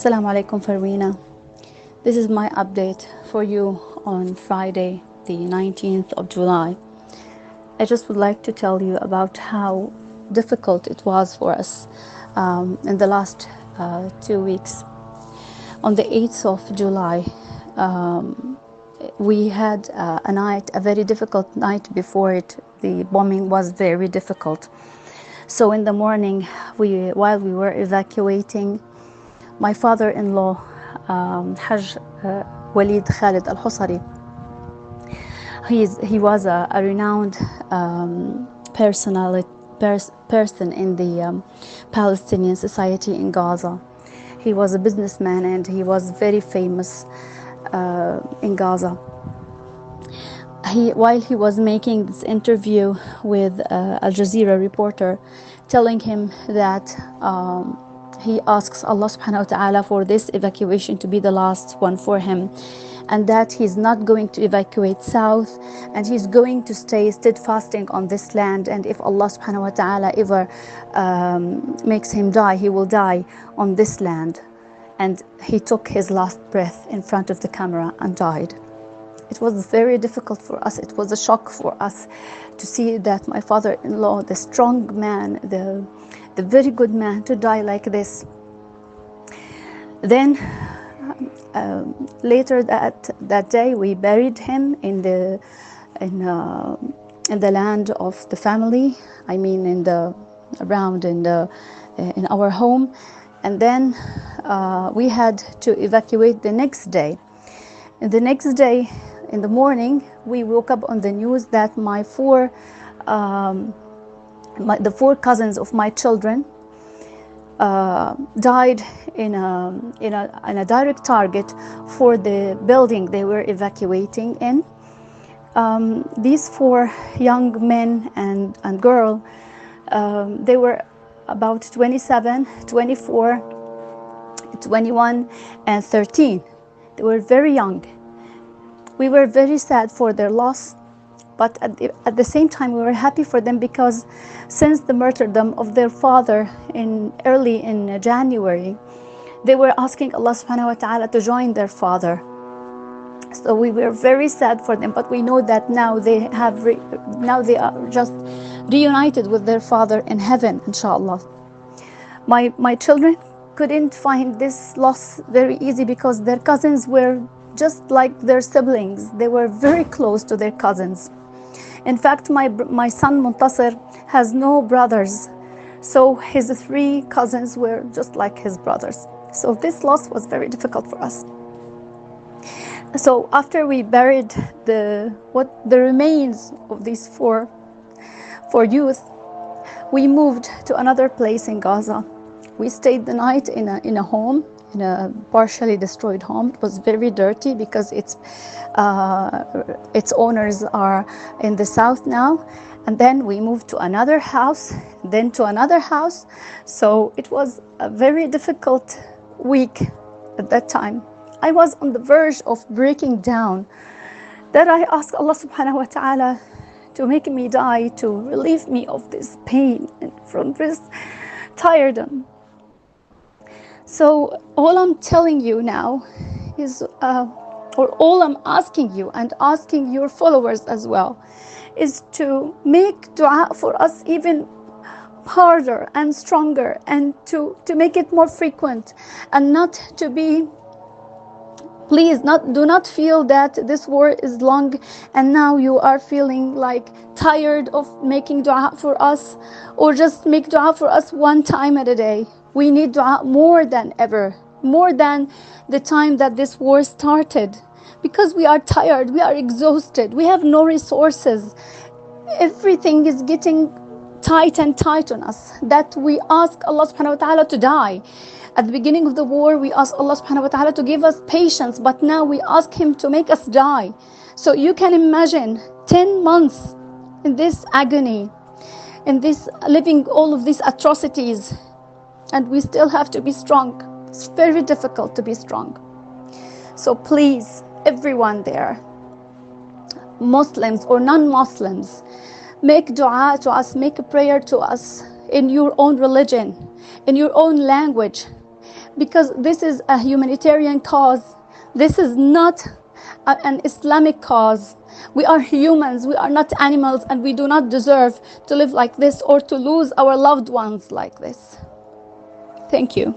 Assalamu alaikum Farweena. This is my update for you on Friday, the 19th of July. I just would like to tell you about how difficult it was for us in the last 2 weeks. On the 8th of July, we had a very difficult night before it. The bombing was very difficult. So in the morning, while we were evacuating, my father-in-law, Hajj Walid Khalid al-Husari, he was a renowned person in the Palestinian society in Gaza. He was a businessman and he was very famous in Gaza. While he was making this interview with Al Jazeera reporter, telling him that he asks Allah subhanahu wa ta'ala for this evacuation to be the last one for him, and that he's not going to evacuate south, and he's going to stay steadfasting on this land, and if Allah subhanahu wa ta'ala ever makes him die, he will die on this land. And he took his last breath in front of the camera and died. It was very difficult for us. It was a shock for us to see that my father-in-law, the strong man, the very good man, to die like this. Then later that day, we buried him in the land of the family. I mean, in our home. And then we had to evacuate the next day. And the next day, in the morning, we woke up on the news that the four cousins of my children died in a direct target for the building they were evacuating in. These four young men and girl, they were about 27, 24, 21, and 13. They were very young. We were very sad for their loss, but at the same time, we were happy for them, because since the martyrdom of their father early in January, they were asking Allah subhanahu wa ta'ala to join their father. So we were very sad for them, but we know that now they are just reunited with their father in heaven, inshallah. My children couldn't find this loss very easy, because their cousins were just like their siblings. They were very close to their cousins. In fact, my son Muntasir has no brothers, so his three cousins were just like his brothers. So this loss was very difficult for us. So after we buried the remains of these four youth, we moved to another place in Gaza. We stayed the night in a home, in a partially destroyed home. It was very dirty because its owners are in the south now. And then we moved to another house, then to another house. So it was a very difficult week at that time. I was on the verge of breaking down. That I asked Allah subhanahu wa ta'ala to make me die, to relieve me of this pain and from this tiredom. So all I'm telling you now is, or all I'm asking you and asking your followers as well, is to make dua for us even harder and stronger, and to make it more frequent, and not to be, please, do not feel that this war is long and now you are feeling like tired of making dua for us, or just make dua for us one time a day. We need dua more than ever, more than the time that this war started, because we are tired, we are exhausted, we have no resources. Everything is getting tight on us, that we ask Allah subhanahu wa ta'ala to die. At the beginning of the war, we asked Allah subhanahu wa ta'ala to give us patience, but now we ask Him to make us die. So you can imagine 10 months in this agony, in this living all of these atrocities, and we still have to be strong. It's very difficult to be strong. So please, everyone there, Muslims or non-Muslims, make dua to us, make a prayer to us in your own religion, in your own language. because this is a humanitarian cause. This is not an Islamic cause. We are humans, we are not animals, and we do not deserve to live like this or to lose our loved ones like this. Thank you.